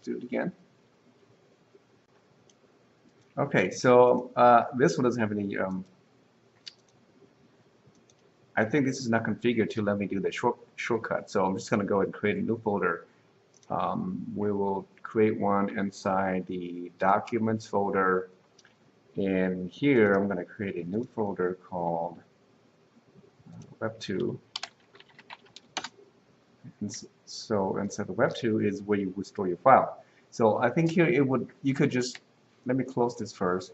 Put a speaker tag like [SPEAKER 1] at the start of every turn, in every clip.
[SPEAKER 1] do it again. Okay, so this one doesn't have any. I think this is not configured to let me do the shortcut. So I'm just going to go and create a new folder. We will create one inside the Documents folder. And here I'm going to create a new folder called Web2. And so inside the Web2 is where you would store your file. So I think here you could just, let me close this first.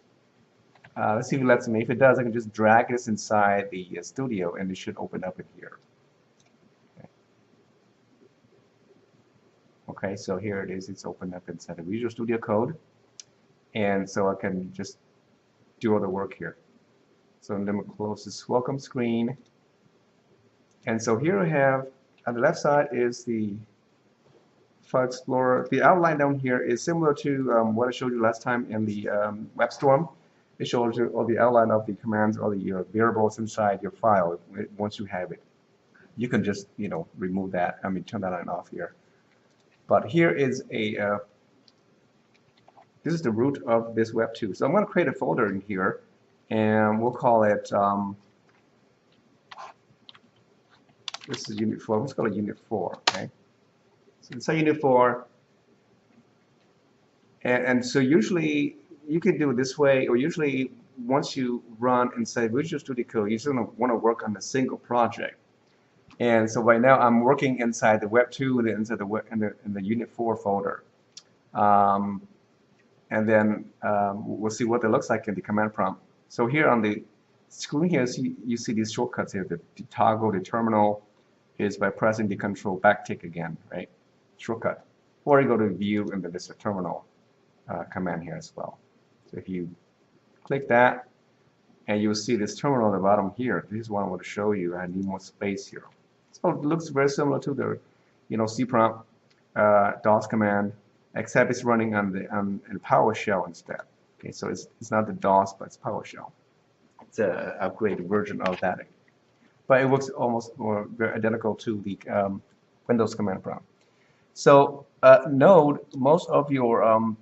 [SPEAKER 1] Let's see if it lets me. If it does, I can just drag this inside the studio and it should open up in here. Okay, so here it is. It's opened up inside the Visual Studio Code. And so I can just do all the work here. So let me close this welcome screen. And so here I have, on the left side is the File Explorer. The outline down here is similar to what I showed you last time in the WebStorm. It shows you all the outline of the commands or the variables inside your file once you have it. You can just, remove that. I mean, turn that on and off here. But here is this is the root of this Web2. So I'm going to create a folder in here, and we'll call it, this is Unit 4. Let's call it Unit 4. Okay. So inside Unit 4, and so usually you can do it this way, or usually once you run inside Visual Studio Code, you still want to work on a single project. And so right now I'm working inside the Web2 and inside the Unit 4 folder. And then we'll see what it looks like in the command prompt. So here on the screen here, you see these shortcuts here. The toggle, the terminal is by pressing the control backtick again, right? Shortcut. Or you go to View and then there's a terminal command here as well. So if you click that, and you'll see this terminal at the bottom here. This is what I want to show you. I need more space here. So it looks very similar to the, cprompt DOS command, except it's running on the PowerShell instead. Okay, so it's not the DOS, but it's PowerShell. It's an upgraded version of that, but it works almost very identical to the Windows command prompt. So Node, most of your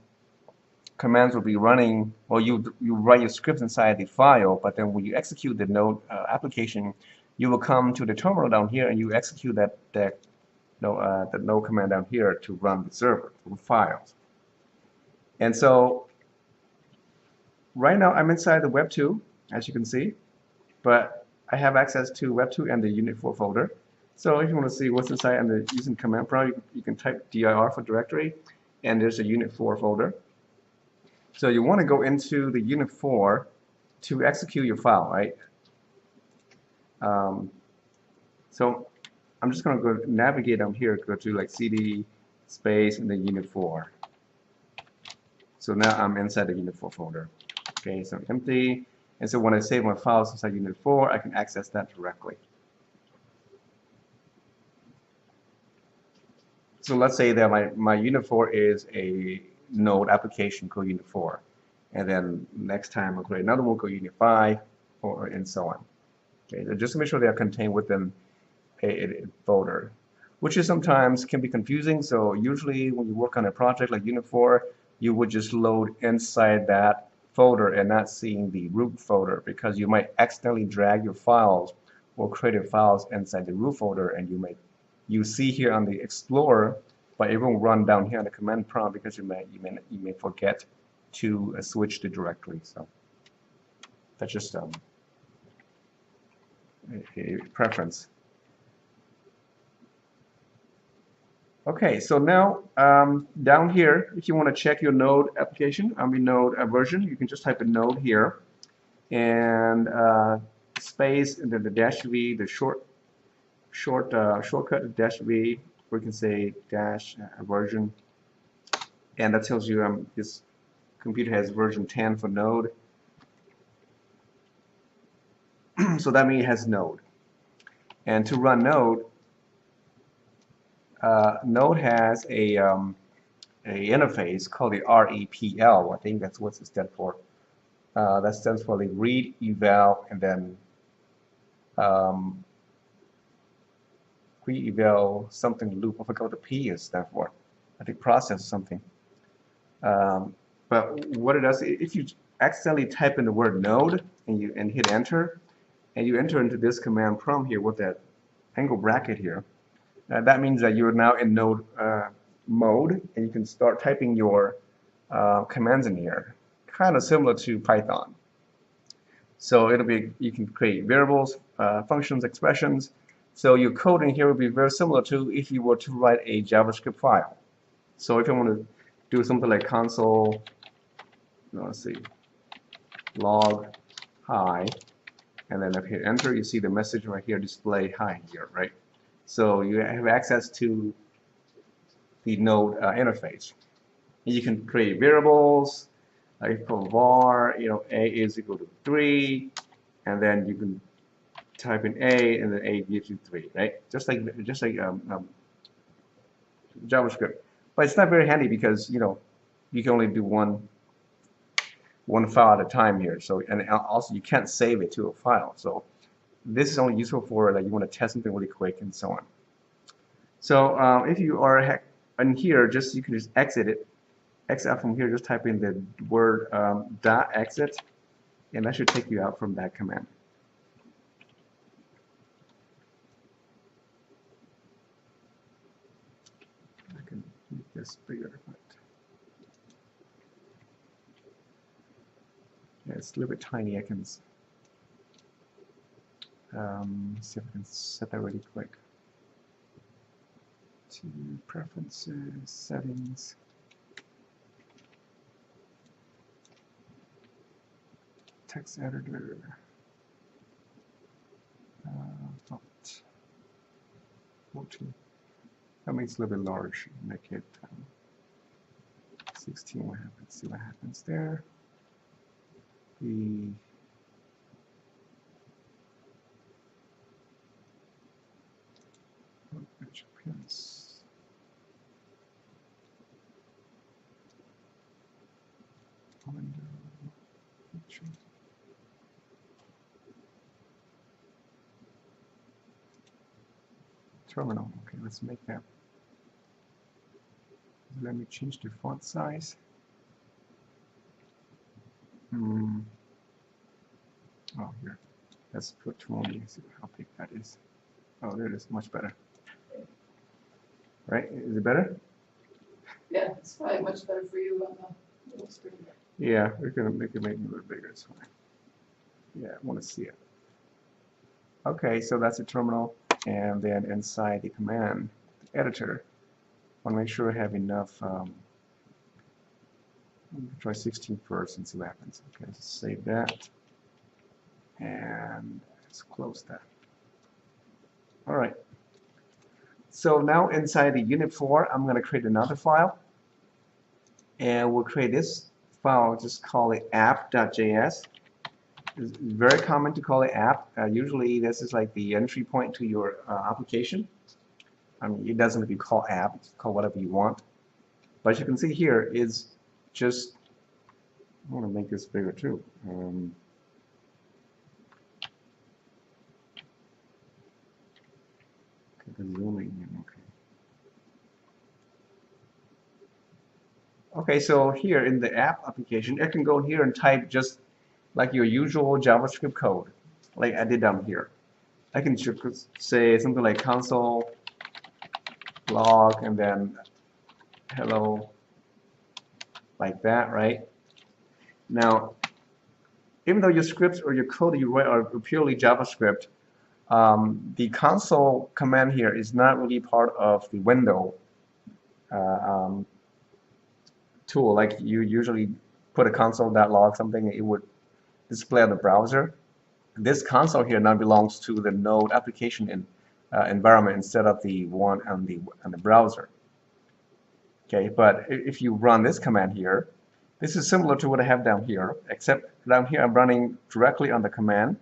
[SPEAKER 1] commands will be running, or you write your scripts inside the file, but then when you execute the Node application, you will come to the terminal down here and you execute the Node command down here to run the server with files. And so right now I'm inside the Web2, as you can see, but I have access to Web2 and the Unit 4 folder. So if you want to see what's inside and using command prompt, you can type dir for directory, and there's a Unit 4 folder. So you want to go into the Unit 4 to execute your file, right? So I'm just going to go navigate down here, go to like cd space and then Unit 4. So now I'm inside the Unit 4 folder. Okay, so empty. And so when I save my files inside Unit 4, I can access that directly. So let's say that my Unit 4 is a Node application called Unit 4, and then next time I'll create another one called Unit 5, and so on. Okay, so just to make sure they are contained within a folder, which is sometimes can be confusing. So usually when you work on a project like Unit 4, you would just load inside that folder and not seeing the root folder, because you might accidentally drag your files or created files inside the root folder, and you see here on the Explorer, but it won't run down here on the command prompt because you may forget to switch the directory. So that's just a preference. Okay, so now down here, if you want to check your Node application, Node version, you can just type a Node here, and space, and then the -v, the shortcut -v, or you can say version, and that tells you this computer has version 10 for Node. So that means it has Node. And to run Node, Node has a interface called the REPL. I think that's what it stands for. That stands for the read, eval, and then read, eval, something loop. I forgot what the P is stand for. I think process or something. But what it does, if you accidentally type in the word node and hit enter, and you enter into this command prompt here with that angle bracket here, that means that you're now in node mode, and you can start typing your commands in here, kind of similar to Python. So it'll be, you can create variables, functions, expressions. So your code in here will be very similar to if you were to write a JavaScript file. So if you want to do something like console, let's see, log hi, and then if you hit enter, you see the message right here display hi here, right? So you have access to the node interface. And you can create variables, like for var, a is equal to 3, and then you can type in a, and then a gives you 3, right? Just like JavaScript. But it's not very handy because you can only do one file at a time here. So, and also you can't save it to a file. So this is only useful for like you want to test something really quick and so on. So if you are in here, you can just exit it. Exit out from here. Just type in the word .exit, and that should take you out from that command. I can make this bigger, but yeah, it's a little bit tiny. I can see if I can set that really quick. To preferences, settings. Text editor, font, 14. That makes it a little bit large. Make it 16. What happens? See what happens there. The appearance. Terminal. Okay, let's make that. Let me change the font size. Oh, here. Let's put 20. See how big that is. Oh, there it is. Much better. Right? Is it better?
[SPEAKER 2] Yeah, it's probably much better for you on the little screen.
[SPEAKER 1] Yeah, we're gonna make it a little bigger. It's fine. Yeah, I want to see it. Okay, so that's a terminal, and then inside the command editor, I want to make sure I have enough. Try 16 first and see what happens. Okay, let's save that, and let's close that. All right. So now inside the unit 4, I'm going to create another file, and we'll create this file. Just call it app.js. It's very common to call it app. Usually this is like the entry point to your application. I mean, it doesn't have to be called app, it's called whatever you want. But as you can see here is just, I want to make this bigger too. Zooming in, okay, so here in the app application, I can go here and type just like your usual JavaScript code, like I did down here. I can say something like console log and then hello, like that, right? Now, even though your scripts or your code you write are purely JavaScript, the console command here is not really part of the window tool. Like you usually put a console.log something, it would display on the browser. This console here now belongs to the Node application environment instead of the one on the browser. Okay, but if you run this command here, this is similar to what I have down here, except down here I'm running directly on the command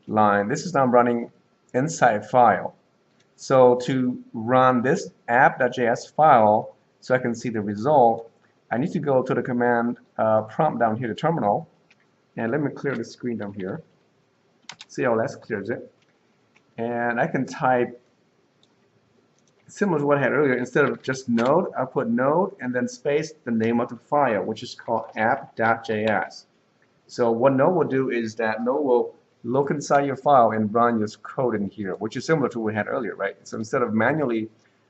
[SPEAKER 1] line. This is now running inside file. So to run this app.js file so I can see the result, I need to go to the command prompt down here, the terminal, and let me clear the screen down here. CLS clears it, and I can type similar to what I had earlier. Instead of just node, I put node and then space the name of the file, which is called app.js. So what node will do is that node will look inside your file and run your code in here, which is similar to what we had earlier, right? So instead of manually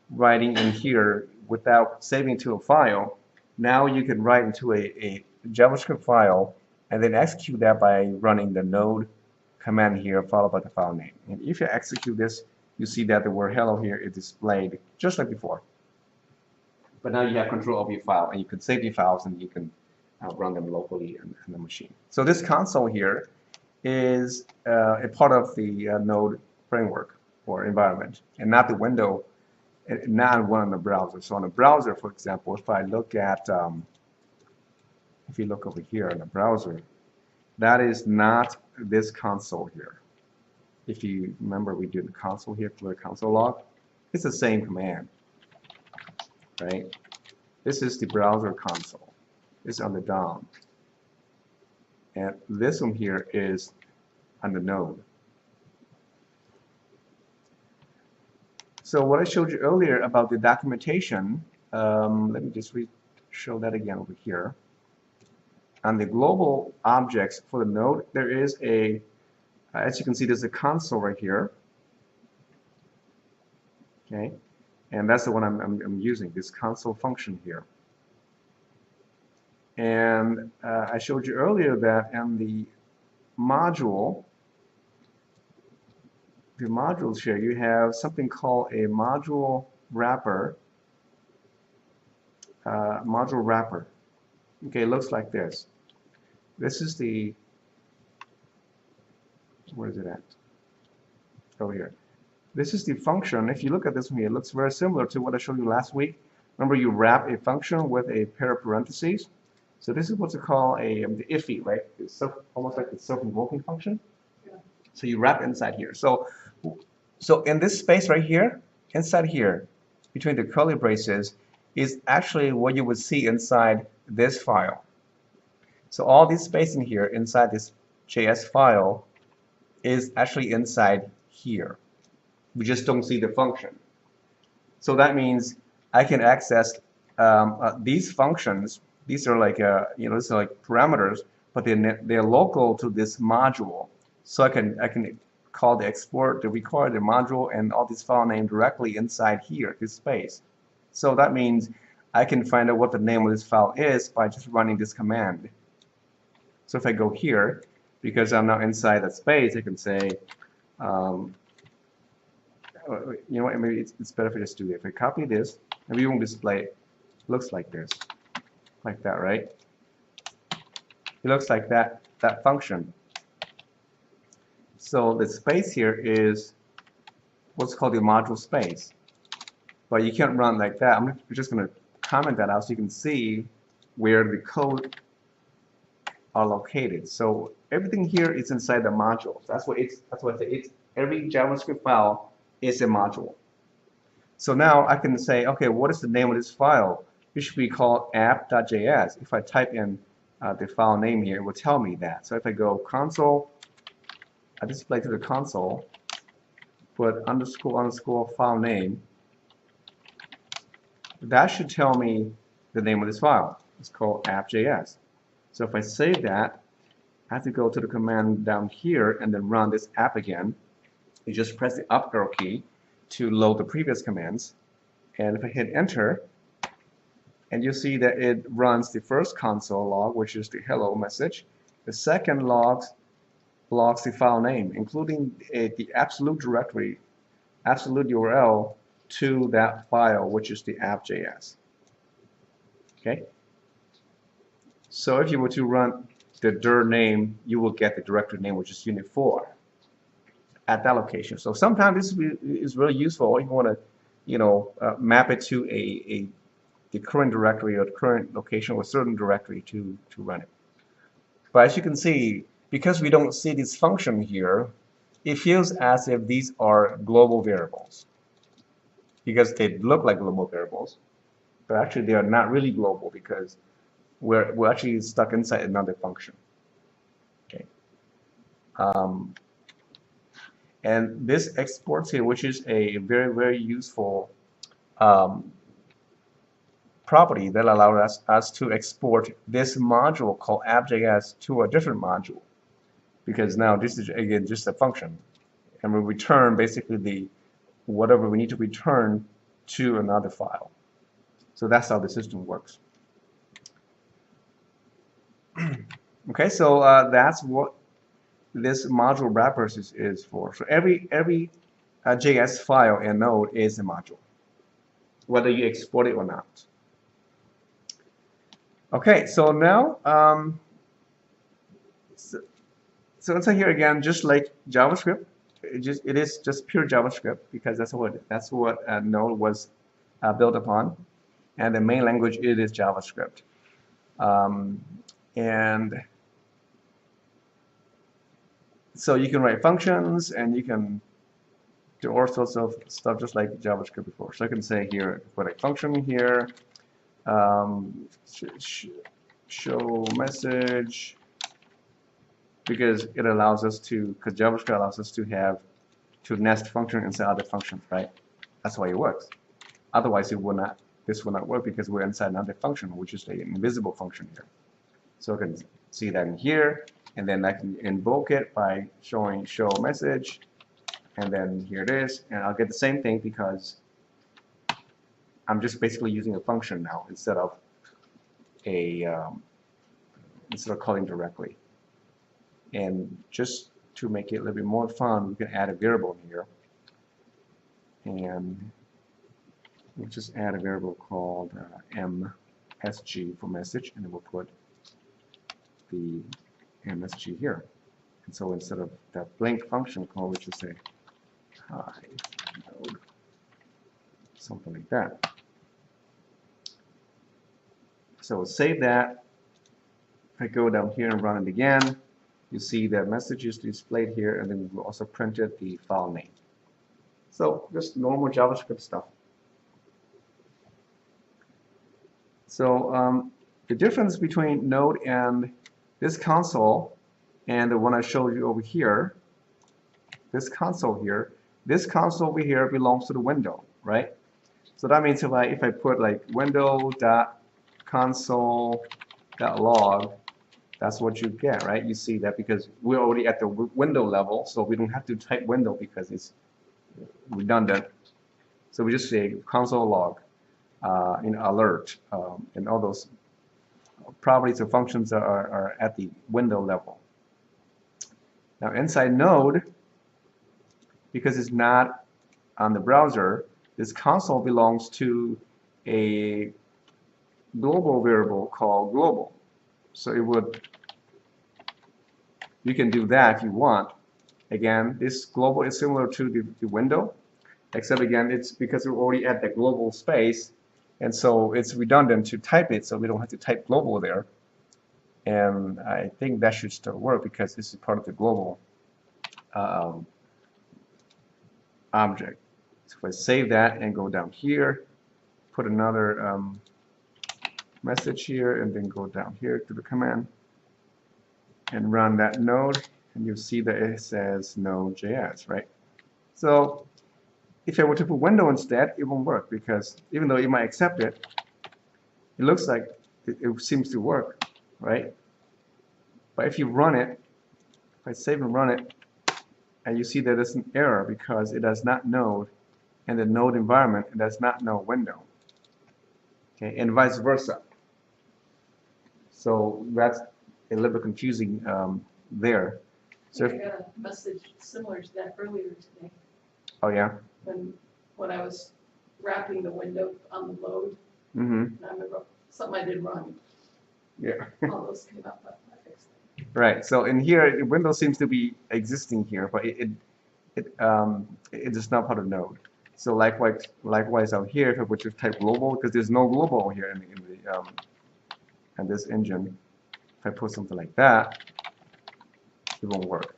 [SPEAKER 1] writing in here without saving to a file, now you can write into a JavaScript file and then execute that by running the node command here followed by the file name. And if you execute this, you see that the word hello here is displayed just like before. But now you have control of your file, and you can save the files and you can run them locally in the machine. So this console here is a part of the Node framework or environment, and not the window, not one on the browser. So on the browser, for example, if I look at, if you look over here in the browser, that is not this console here. If you remember, we did the console here for the console log. It's the same command, right? This is the browser console. It's on the DOM. And this one here is on the node. So what I showed you earlier about the documentation, let me just show that again over here. On the global objects for the node, there is a, as you can see, there's a console right here. Okay, and that's the one I'm using, this console function here. And I showed you earlier that in the module, the modules here, you have something called a module wrapper. Module wrapper. Okay, it looks like this. This is the, where is it at? Over here. This is the function. If you look at this one here, it looks very similar to what I showed you last week. Remember, you wrap a function with a pair of parentheses. So this is what's called the iffy, right? It's almost like the self-invoking function.
[SPEAKER 2] Yeah.
[SPEAKER 1] So you wrap inside here. So in this space right here, inside here, between the curly braces, is actually what you would see inside this file. So all this space in here, inside this JS file, is actually inside here. We just don't see the function. So that means I can access these functions. These are like these are like parameters, but they're local to this module. So I can call the export, the record, the module, and all these file names directly inside here, this space. So that means I can find out what the name of this file is by just running this command. So if I go here, because I'm now inside that space, I can say, you know what, maybe it's better if I just do it. If I copy this, and we won't display it, looks like this, like that, right? It looks like that function. So the space here is what's called the module space. But you can't run like that. I'm just going to comment that out so you can see where the code are located. So everything here is inside the module. That's what I say. It's every JavaScript file is a module. So now I can say, okay, what is the name of this file? It should be called app.js. If I type in the file name here, it will tell me that. So if I go console, I display to the console, put underscore file name, that should tell me the name of this file. It's called app.js. So if I save that, I have to go to the command down here and then run this app again. You just press the up arrow key to load the previous commands. And if I hit enter, and you'll see that it runs the first console log, which is the hello message. The second logs the file name, including the absolute directory, absolute URL to that file, which is the app.js. Okay? So if you were to run the dir name, you will get the directory name, which is unit 4 at that location. So sometimes this is really useful if you want to, map it to the current directory or the current location or a certain directory to run it. But as you can see, because we don't see this function here, it feels as if these are global variables because they look like global variables, but actually they are not really global because we're actually stuck inside another function. Okay. And this exports here, which is a very, very useful property that allows us to export this module called app.js to a different module, because now this is again just a function, and we return basically the whatever we need to return to another file. So that's how the system works. Okay, so that's what this module wrappers is for. So every JS file and node is a module, whether you export it or not. Okay, so now so inside here again, just like JavaScript, it is just pure JavaScript, because that's what Node was built upon, and the main language it is JavaScript. And so you can write functions, and you can do all sorts of stuff just like JavaScript before. So I can say here, put a function here, show message, because it allows us to, because JavaScript allows us to nest function inside other functions, right? That's why it works. Otherwise, this will not work, because we're inside another function, which is an invisible function here. So I can see that in here, and then I can invoke it by showing show message, and then here it is, and I'll get the same thing because I'm just basically using a function now instead of calling directly. And just to make it a little bit more fun, we can add a variable here, and we'll just add a variable called msg for message, and then we'll put the msg here. And so instead of that blank function call, we just say hi node, something like that. So we'll save that. If I go down here and run it again, you see that message is displayed here, and then we'll also printed the file name. So just normal JavaScript stuff. So the difference between Node and this console and the one I showed you over here, this console over here belongs to the window, right? So that means if I put like window.console.log, that's what you get, right? You see that because we're already at the window level, so we don't have to type window because it's redundant. So we just say console log, in alert, and all those properties or functions are at the window level. Now inside Node, because it's not on the browser, this console belongs to a global variable called global. So you can do that if you want. Again, this global is similar to the window, except again, it's because we're already at the global space, and so it's redundant to type it, so we don't have to type global there. And I think that should still work because this is part of the global object. So if I save that and go down here, put another message here, and then go down here to the command and run that node, and you'll see that it says Node.js, right? So if I were to put window instead, it won't work, because even though you might accept it, it looks like it seems to work, right? But if you run it, if I save and run it, and you see that there's an error because it does not node, and the node environment, it does not know window. Okay, and vice versa. So that's a little bit confusing there. So
[SPEAKER 2] I got a message similar to that earlier today.
[SPEAKER 1] Oh yeah.
[SPEAKER 2] When I was wrapping the window on the load,
[SPEAKER 1] Mm-hmm.
[SPEAKER 2] I remember something I did wrong.
[SPEAKER 1] Yeah.
[SPEAKER 2] All those came up, but I fixed it.
[SPEAKER 1] Right. So in here, window seems to be existing here, but it is not part of Node. So likewise out here, if I would just type global, because there's no global here in this engine, if I put something like that, it won't work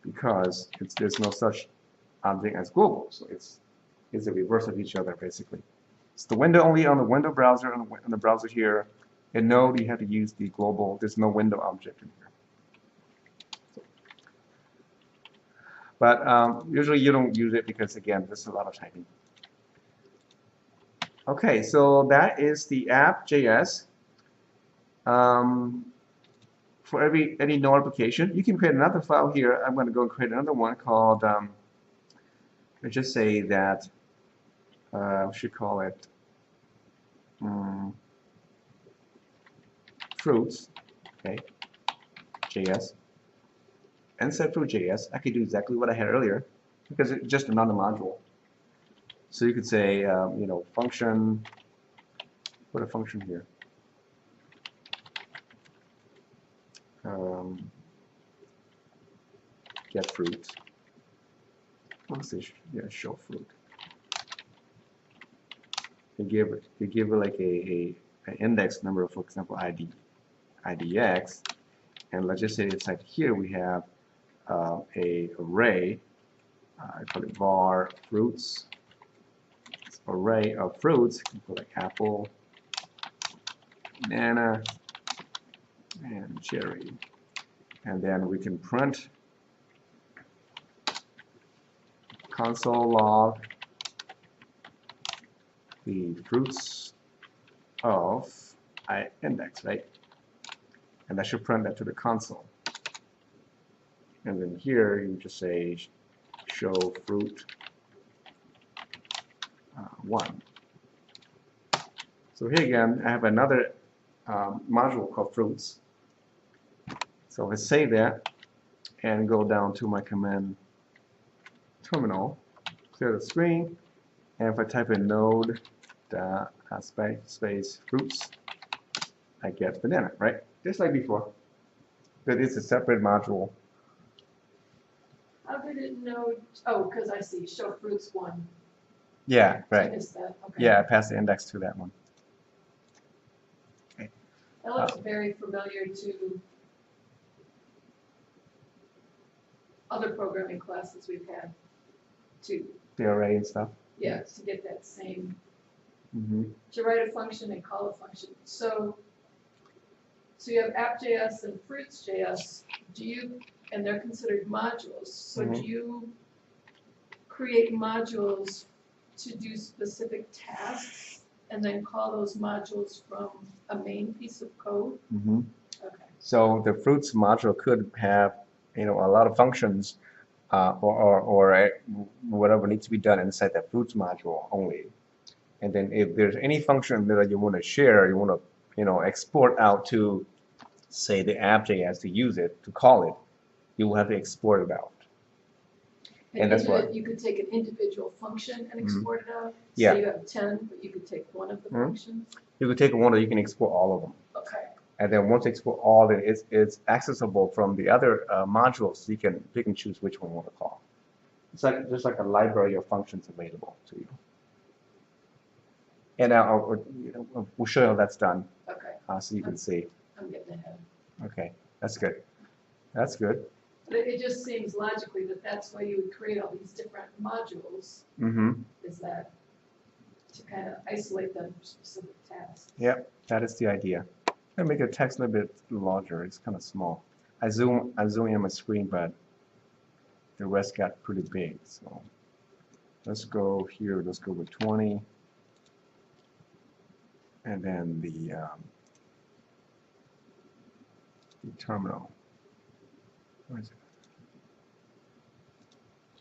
[SPEAKER 1] because there's no such object as global. So it's the reverse of each other basically. It's the window only on the window browser, on the browser here. In Node, you have to use the global. There's no window object in here. But usually you don't use it because, again, there's a lot of typing. Okay, so that is the app.js. For any node application, you can create another file here. I'm going to go and create another one called, let's just say that, we should call it fruits, okay, JS. Inside fruit.js, I could do exactly what I had earlier because it's just another module. So you could say, you know, function, put a function here. Get fruit. What's this? Yeah, show fruit. You give it like an index number, for example, IDX, and let's just say inside here we have a array. I call it var fruits. It's array of fruits. You can put like apple, banana, and cherry, and then we can print console log the fruits of index, right? And that should print that to the console. And then here you just say show fruit 1. So here again, I have another module called fruits. So let's save that and go down to my command terminal, clear the screen, and if I type in node space fruits, I get banana, right? Just like before. But it's a separate module.
[SPEAKER 2] How did it know? Oh, because I see show fruits 1.
[SPEAKER 1] Yeah,
[SPEAKER 2] I
[SPEAKER 1] right.
[SPEAKER 2] missed that. Okay.
[SPEAKER 1] Yeah, I passed the index to that one. Okay.
[SPEAKER 2] That looks very familiar to other programming classes we've had too.
[SPEAKER 1] The array and stuff.
[SPEAKER 2] Yeah, to get that same,
[SPEAKER 1] Mm-hmm.
[SPEAKER 2] to write a function and call a function. So you have app.js and fruits.js. And they're considered modules. So
[SPEAKER 1] Mhm.
[SPEAKER 2] do you create modules to do specific tasks and then call those modules from a main piece of code?
[SPEAKER 1] Mm-hmm.
[SPEAKER 2] Okay.
[SPEAKER 1] So the fruits module could have, you know, a lot of functions, or whatever needs to be done inside the fruits module only. And then if there's any function that you want to share, you want to, you know, export out to, say, the app.js to use it, to call it, you will have to export it out. And that's what
[SPEAKER 2] You could take an individual function and
[SPEAKER 1] Mhm.
[SPEAKER 2] export it out.
[SPEAKER 1] Yeah.
[SPEAKER 2] So you have 10, but you could take one of the
[SPEAKER 1] Mhm.
[SPEAKER 2] functions.
[SPEAKER 1] you could take one, or you can export all of them.
[SPEAKER 2] Okay.
[SPEAKER 1] And then once you export all, then it's accessible from the other modules. You can pick and choose which one you want to call. It's like just like a library of functions available to you. And we'll show you how that's done,
[SPEAKER 2] Okay.
[SPEAKER 1] so you can see.
[SPEAKER 2] I'm getting ahead.
[SPEAKER 1] Okay, that's good. That's good.
[SPEAKER 2] But it just seems logically that that's why you would create all these different modules,
[SPEAKER 1] Mm-hmm.
[SPEAKER 2] is that to kind of isolate them for specific tasks.
[SPEAKER 1] Yep, that is the idea. I'm gonna make the text a little bit larger. It's kind of small. I zoom in my screen, but the rest got pretty big. So let's go here. Let's go with 20, and then the terminal. Where is it?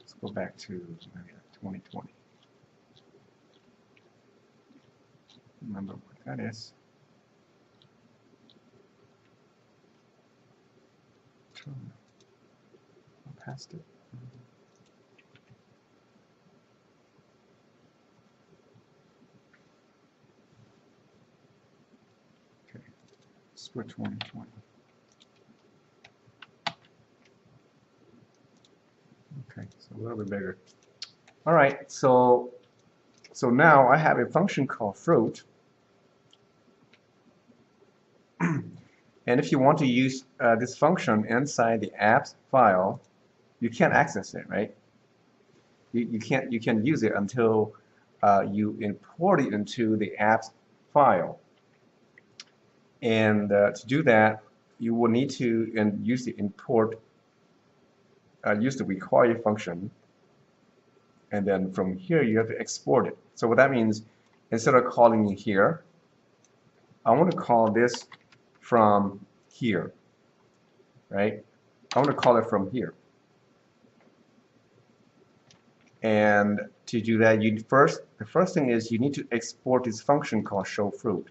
[SPEAKER 1] Let's go back to 2020. Remember what that is. Terminal. I passed it. Okay, split 2020. Okay, so a little bit bigger. All right, so now I have a function called fruit. And if you want to use this function inside the apps file, you can't access it, right? You can't use it until you import it into the apps file. And to do that, you will need to use the import, use the require function, and then from here you have to export it. So what that means, instead of calling it here, I want to call this from here, right? I want to call it from here. And to do that, the first thing is you need to export this function called showFruit.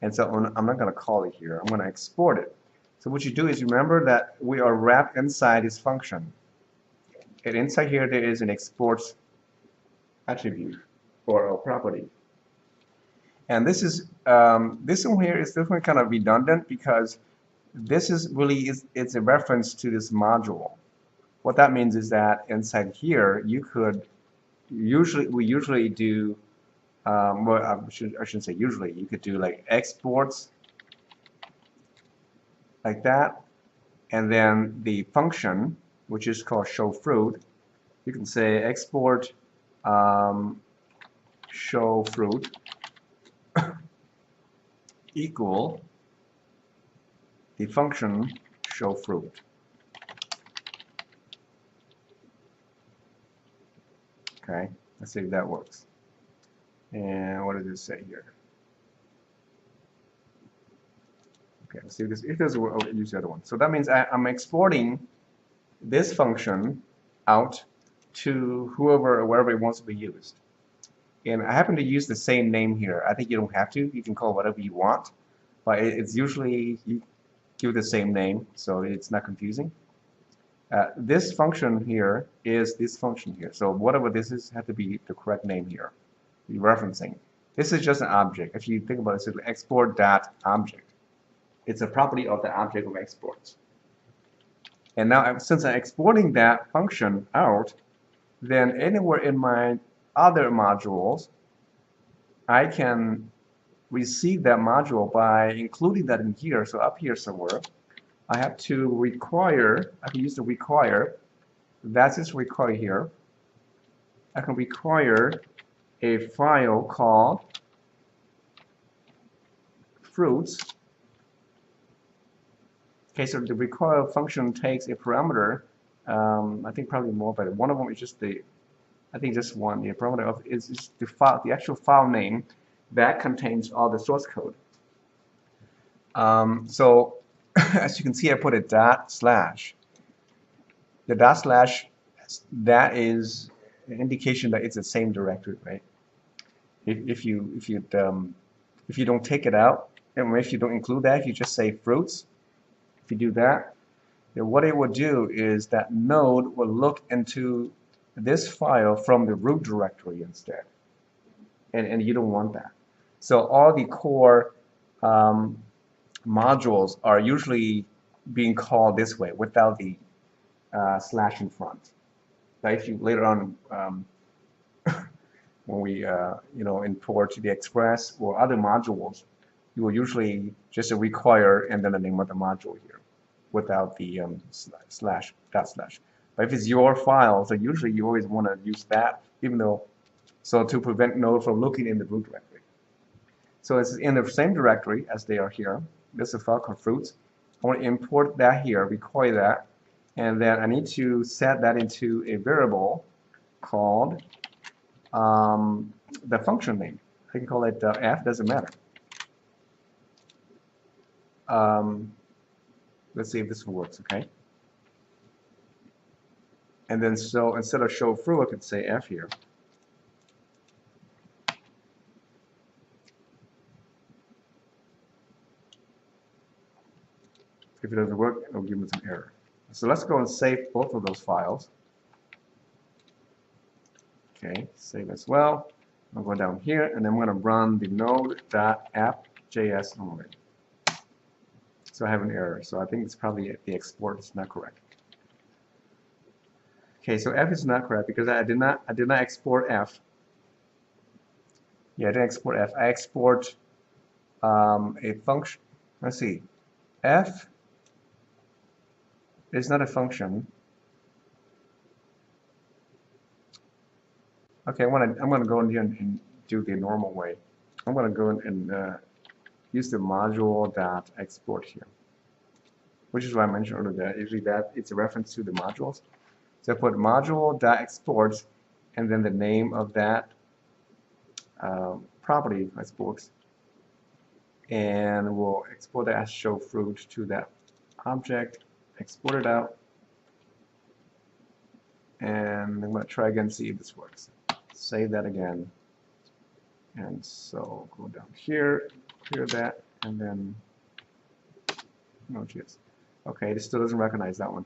[SPEAKER 1] And so I'm not going to call it here. I'm going to export it. So what you do is remember that we are wrapped inside this function. And inside here there is an export attribute or a property. And this one here is definitely kind of redundant because this is really it's a reference to this module. What that means is that inside here you could we usually do well, I shouldn't say usually, you could do like exports like that, and then the function which is called showFruit, you can say export showFruit equal the function showFruit. Okay, let's see if that works. And what does it say here? Okay, let's see if this, it does work. Oh, use the other one. So that means I'm exporting this function out to whoever or wherever it wants to be used. And I happen to use the same name here. I think you don't have to. You can call whatever you want, but it's usually you give the same name, so it's not confusing. This function here is this function here. So whatever this is, has to be the correct name here. Be referencing. This is just an object. If you think about it, it's export dot object. It's a property of the object of exports. And now, since I'm exporting that function out, then anywhere in my other modules, I can receive that module by including that in here. So up here somewhere, I have to require, I can use the require, that's just require here. I can require a file called fruits. Okay, so the require function takes a parameter, I think probably more, but one of them is just the, I think just one. The parameter of is the file, the actual file name that contains all the source code. So as you can see, I put a dot slash. The dot slash, that is an indication that it's the same directory, right? If you don't take it out, and if you don't include that, if you just say fruits, if you do that, then what it will do is that node will look into this file from the root directory instead, and you don't want that. So all the core modules are usually being called this way without the slash in front. But if you later on when we import the Express or other modules, you will usually just require and then the name of the module here without the slash, dot slash. But if it's your file, so usually you always want to use that, even though, so to prevent node from looking in the root directory. So it's in the same directory as they are here. This is a file called fruits. I want to import that here, require that, and then I need to set that into a variable called the function name. I can call it f, doesn't matter. Let's see if this works, okay? And then so instead of show through, I could say f here. If it doesn't work, it'll give me some error. So let's go and save both of those files. Okay, save as well. I'll go down here, and I'm going to run the node.app.js only. So I have an error. So I think it's probably the export is not correct. Okay, so f is not correct because I did not export f. Yeah, I didn't export f. I export a function. Let's see. F is not a function. Okay, I'm going to go in here and do the normal way. I'm going to go and use the module.export here, which is what I mentioned earlier. That usually that it's a reference to the modules. So I put module.export and then the name of that property export, and we'll export that as show fruit to that object, export it out, and I'm going to try again, see if this works. Save that again, and so go down here, clear that, and then Node.js. Okay, this still doesn't recognize that one.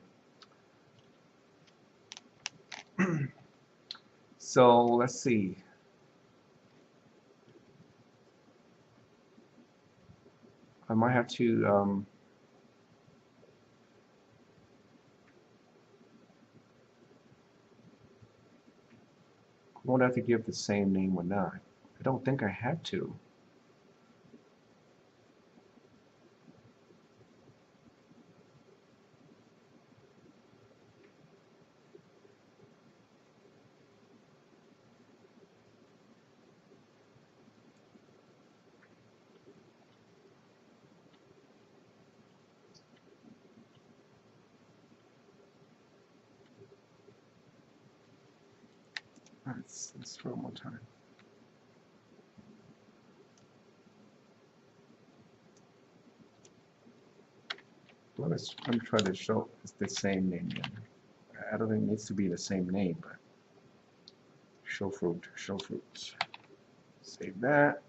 [SPEAKER 1] So let's see. I might have to won't have to give the same name or not. I don't think I had to. Let's try one more time. Let me try to show it's the same name again. I don't think it needs to be the same name, but show fruit, show fruit. Save that.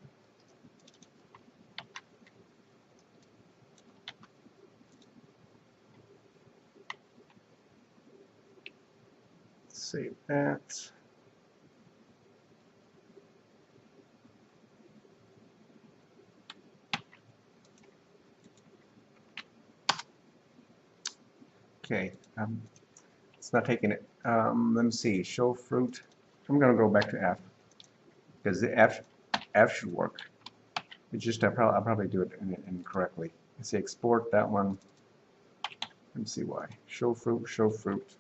[SPEAKER 1] Save that. Okay, it's not taking it. Let me see, show fruit. I'm gonna go back to F because the F should work. It's just I'll probably do it incorrectly. Let's see, export that one. Let me see why. Show fruit, show fruit.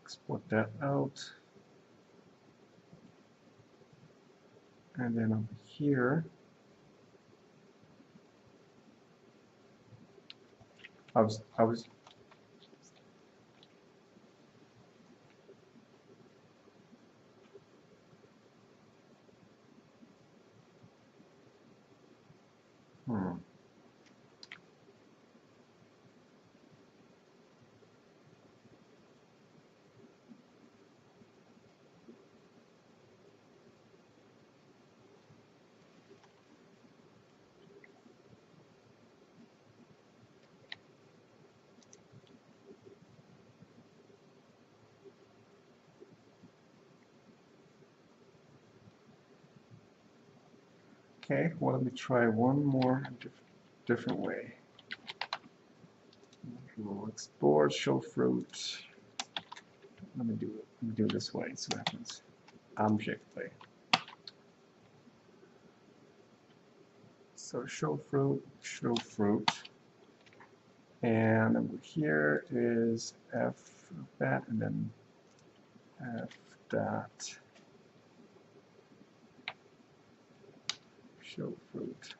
[SPEAKER 1] Export that out. And then over here, I was okay. Well, let me try one more different way. We'll export show fruit. Let me do it this way. So that happens. Object way. So show fruit, and over here is f of that, and then f dot show fruit.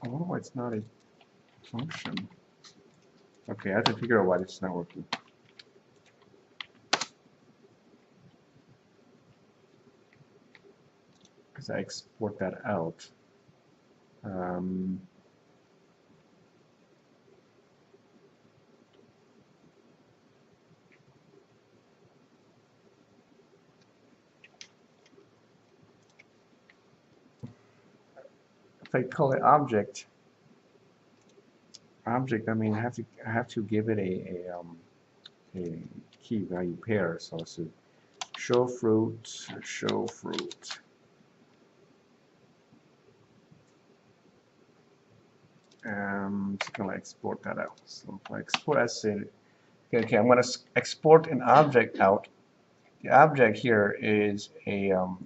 [SPEAKER 1] I wonder why it's not a function. Okay, I have to figure out why this is not working. Because I export that out. If I call it object, I mean I have to give it a key value pair. So it's show fruit, just gonna export that out. So if I export as said, okay, I'm gonna export an object out. The object here is the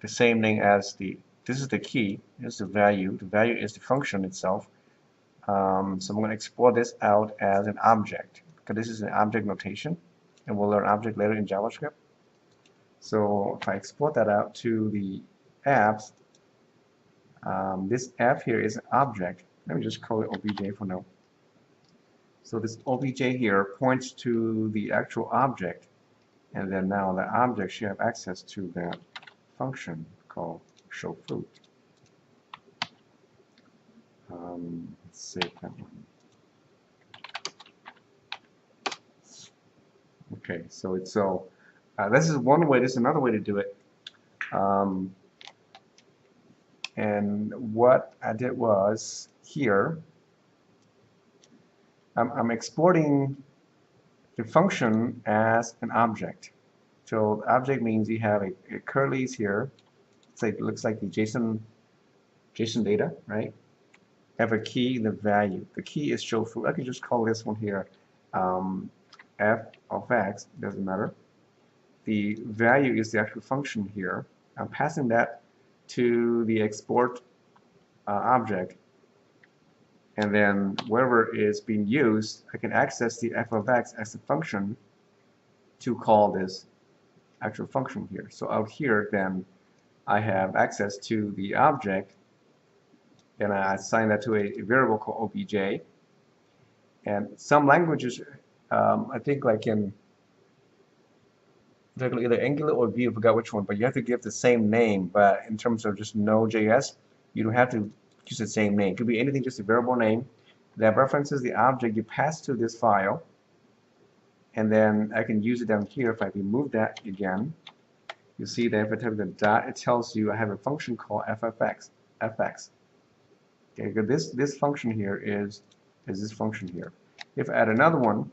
[SPEAKER 1] same thing as this is the key, this is the value is the function itself. So I'm going to export this out as an object because this is an object notation, and we'll learn object later in JavaScript. So if I export that out to the apps, this app here is an object. Let me just call it obj for now. So this obj here points to the actual object, and then now the object should have access to that function called show fruit. Let's save that one. Okay, so this is one way. This is another way to do it. And what I did was here, I'm exporting the function as an object. So the object means you have a curly's here. It's like, it looks like the JSON data, right? Have a key and the value. The key is show fruit. I can just call this one here f of x, doesn't matter. The value is the actual function here. I'm passing that to the export object, and then wherever is being used, I can access the f of x as a function to call this actual function here. So out here, then I have access to the object, and I assign that to a variable called obj. And some languages, I think like in either Angular or Vue, I forgot which one, but you have to give the same name. But in terms of just Node.js, you don't have to use the same name. It could be anything, just a variable name that references the object you pass to this file. And then I can use it down here. If I remove that again, you see that if I type the dot, it tells you I have a function called fx. Okay, this function here is this function here. If I add another one,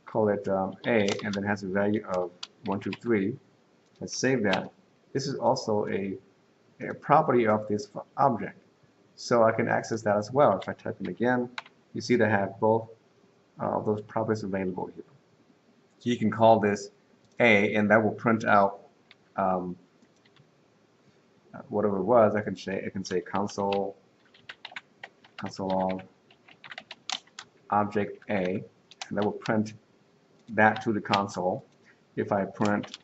[SPEAKER 1] call it a, and then has a value of 1, 2, 3. Let's save that. This is also a property of this object, so I can access that as well. If I type in again, you see that I have both of those properties available here. So you can call this a, and that will print out whatever it was. I can say console log object a, and that will print that to the console. If I print,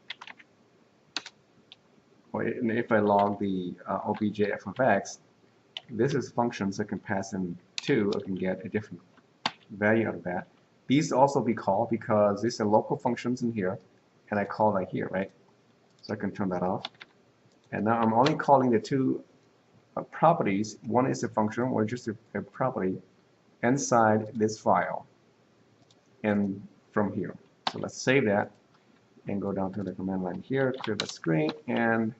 [SPEAKER 1] or if I log the obj f of x, this is functions I can pass in to. I can get a different value out of that. These also be called because these are local functions in here, and I call that here, right? So I can turn that off. And now I'm only calling the two properties. One is a function, or just a property inside this file, and from here. So let's save that and go down to the command line here, clear the screen, and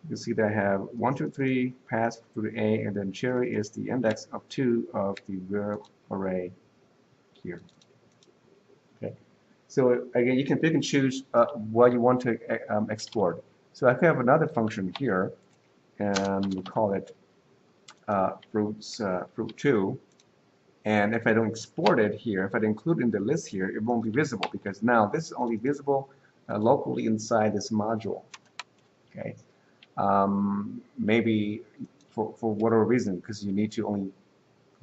[SPEAKER 1] you see that I have 1, 2, 3 passed through the A, and then cherry is the index of 2 of the verb array here. Okay. So again, you can pick and choose what you want to export. So I could have another function here, and we'll call it fruit2. And if I don't export it here, if I don't include it in the list here, it won't be visible, because now this is only visible locally inside this module. Okay. Maybe for whatever reason, because you need to only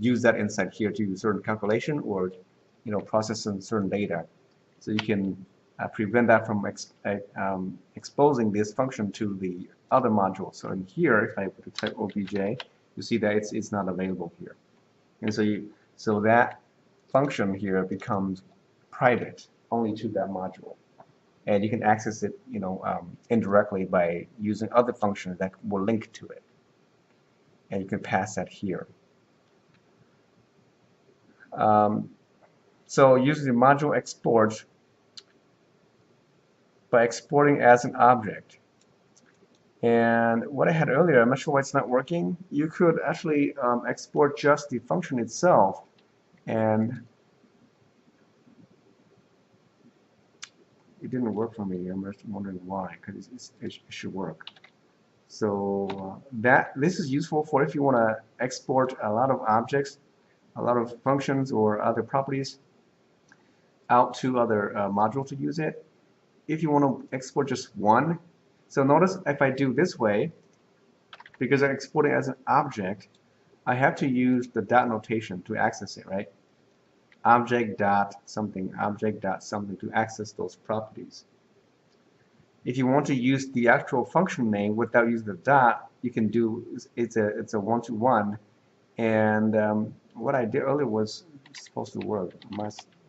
[SPEAKER 1] use that inside here to do certain calculation, or process some certain data. So you can prevent that from exposing this function to the other module. So in here, if I put a type obj, you see that it's not available here. And so that function here becomes private only to that module, and you can access it indirectly by using other functions that will link to it, and you can pass that here. So using the module export, by exporting as an object. And what I had earlier, I'm not sure why it's not working. You could actually export just the function itself, and it didn't work for me. I'm just wondering why, because it should work. So this is useful for if you want to export a lot of objects, a lot of functions or other properties out to other modules to use it. If you want to export just one, so notice if I do this way, because I'm exporting as an object, I have to use the dot notation to access it, right? Object dot something to access those properties. If you want to use the actual function name without using the dot, you can do it's a one-to-one. And what I did earlier was supposed to work.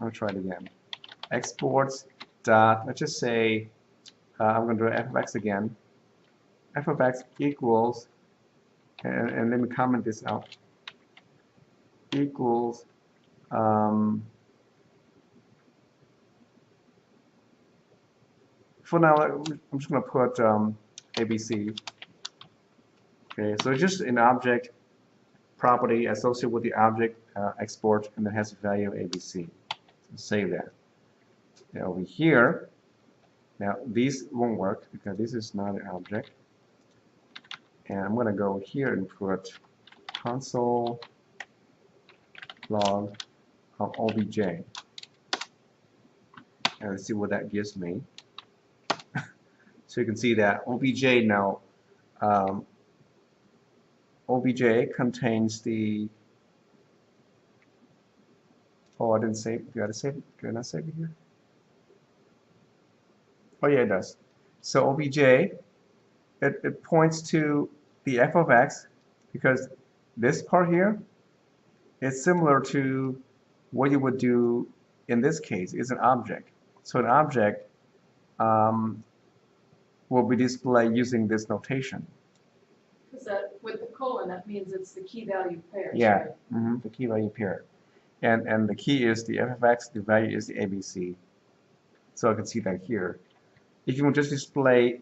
[SPEAKER 1] I'll try it again. Exports dot. Let's just say I'm going to do f of x again. F of x equals, and let me comment this out. Equals. For now, I'm just going to put ABC. Okay, so it's just an object property associated with the object export, and it has a value ABC. So save that. Now over here, now these won't work because this is not an object. And I'm going to go here and put console log of obj. And let's see what that gives me. So you can see that obj now, obj contains the, oh, I didn't save, you gotta save it, can I save it here? Oh yeah, it does. So obj, it points to the f of x, because this part here is similar to what you would do in this case, is an object. So an object will be displayed using this notation.
[SPEAKER 2] Because that, with the colon, that means it's the key value pairs,
[SPEAKER 1] Yeah,
[SPEAKER 2] right?
[SPEAKER 1] the key value pair. And the key is the f of x, the value is the ABC. So I can see that here. If you want just display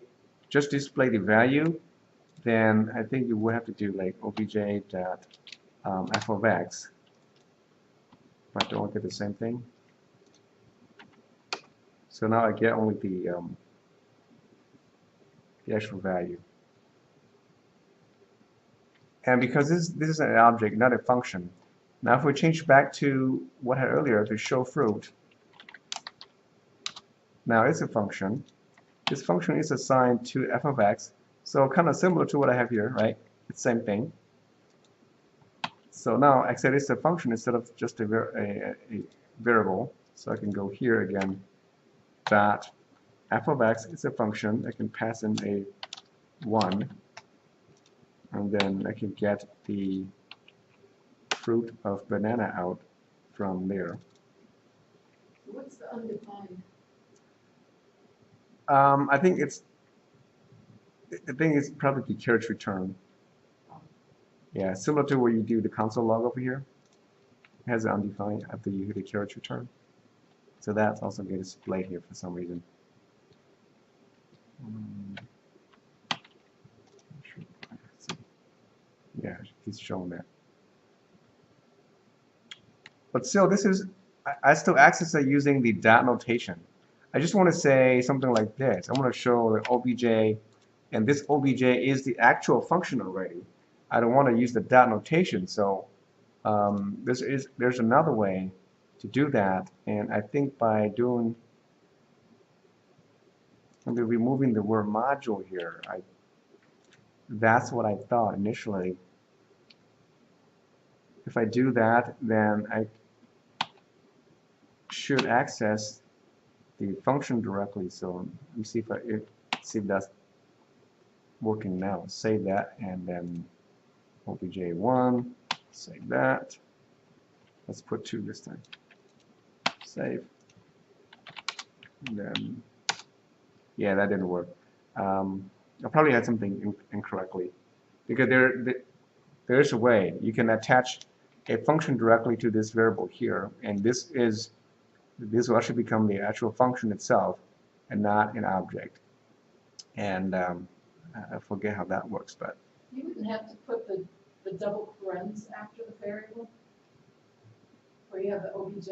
[SPEAKER 1] the value, then I think you would have to do like obj dot f of x. But don't get the same thing. So now I get only the actual value. And because this is an object, not a function. Now if we change back to what I had earlier, to show fruit, now it's a function. This function is assigned to f of x, so kind of similar to what I have here, right? It's the same thing. So now I said it's a function instead of just a variable. So I can go here again, dot f of x is a function. I can pass in a 1, and then I can get the fruit of banana out from there.
[SPEAKER 2] What's the undefined?
[SPEAKER 1] I think it's probably the carriage return. Yeah, similar to where you do the console log over here. It has an undefined after you hit the carriage return. So that's also getting displayed here for some reason. Yeah, he's showing that. But still, this is, I still access it using the dot notation. I just want to say something like this. I want to show the obj, and this obj is the actual function already. I don't want to use the dot notation, so there's another way to do that, and I think by doing, maybe removing the word module here, that's what I thought initially. If I do that, then I should access the function directly. So let me see if that's working now. Save that, and then obj1, save that. Let's put 2 this time. Save. And then, yeah, that didn't work. I probably had something incorrectly, because there's a way you can attach a function directly to this variable here, and this will actually become the actual function itself and not an object. And I forget how that works, but
[SPEAKER 2] You wouldn't have to put the double parens after the variable, where you have the obj.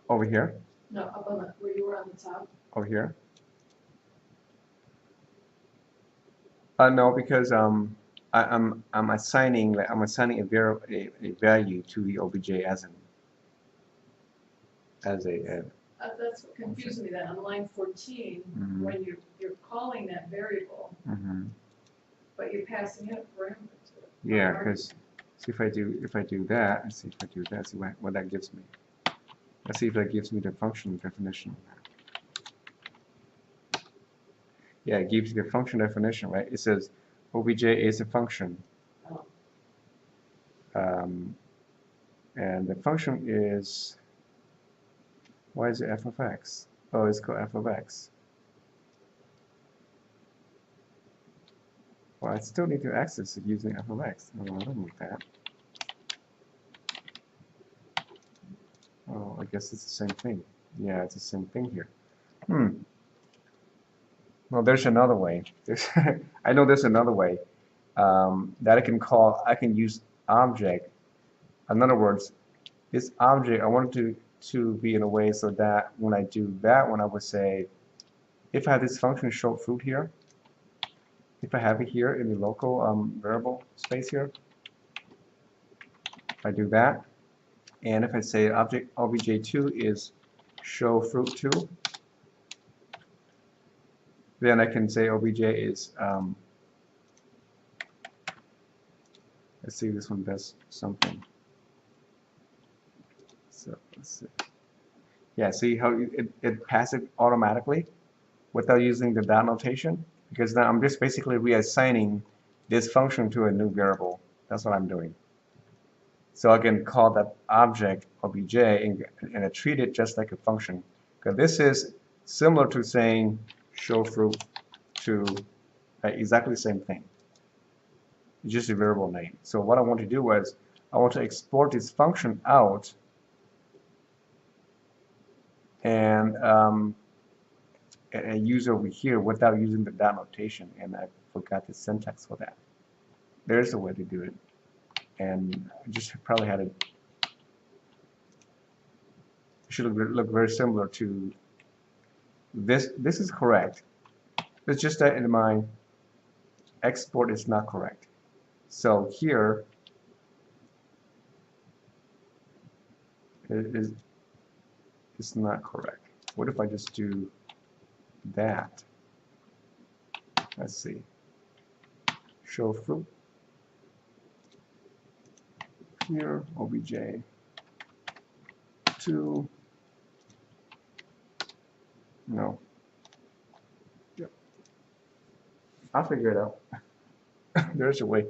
[SPEAKER 1] over here,
[SPEAKER 2] No, up on the, where you were on the top.
[SPEAKER 1] over here. No, because I'm assigning a value to the obj as a
[SPEAKER 2] That's what confused me then, on line 14,
[SPEAKER 1] Mhm.
[SPEAKER 2] when you're calling that variable, but you're passing in a parameter to it.
[SPEAKER 1] yeah,
[SPEAKER 2] Or-
[SPEAKER 1] because see if I do that, let's see if I do that, see what that gives me. Let's see if that gives me the function definition. Yeah, it gives you the function definition, right? It says obj is a function,
[SPEAKER 2] Oh,
[SPEAKER 1] um, and the function is, why is it f of x? Oh, it's called f of x. Well, I still need to access it using f of x. No, I don't need that. Oh, I guess it's the same thing. Yeah, it's the same thing here. Well, there's another way. I know there's another way that I can call. I can use object. In other words, this object I want it to be in a way so that when I do that one, I would say, if I have this function show fruit here, if I have it here in the local variable space here, if I do that, and if I say object obj2 is show fruit 2, then I can say obj is, let's see, this one does something. So let's see. Yeah, see how it passes it automatically without using the dot notation? Because now I'm just basically reassigning this function to a new variable. That's what I'm doing. So I can call that object obj and I treat it just like a function. Because this is similar to saying show fruit to exactly the same thing. It's just a variable name. So what I want to do was I want to export this function out and use over here without using the dot notation, and I forgot the syntax for that. There's a way to do it, and I just probably had it. It should look very similar to this. This is correct. It's just that in my export is not correct. So here it is it's not correct. What if I just do that? Let's see. Show fruit here obj 2. No. Yep. I'll figure it out. There's a way.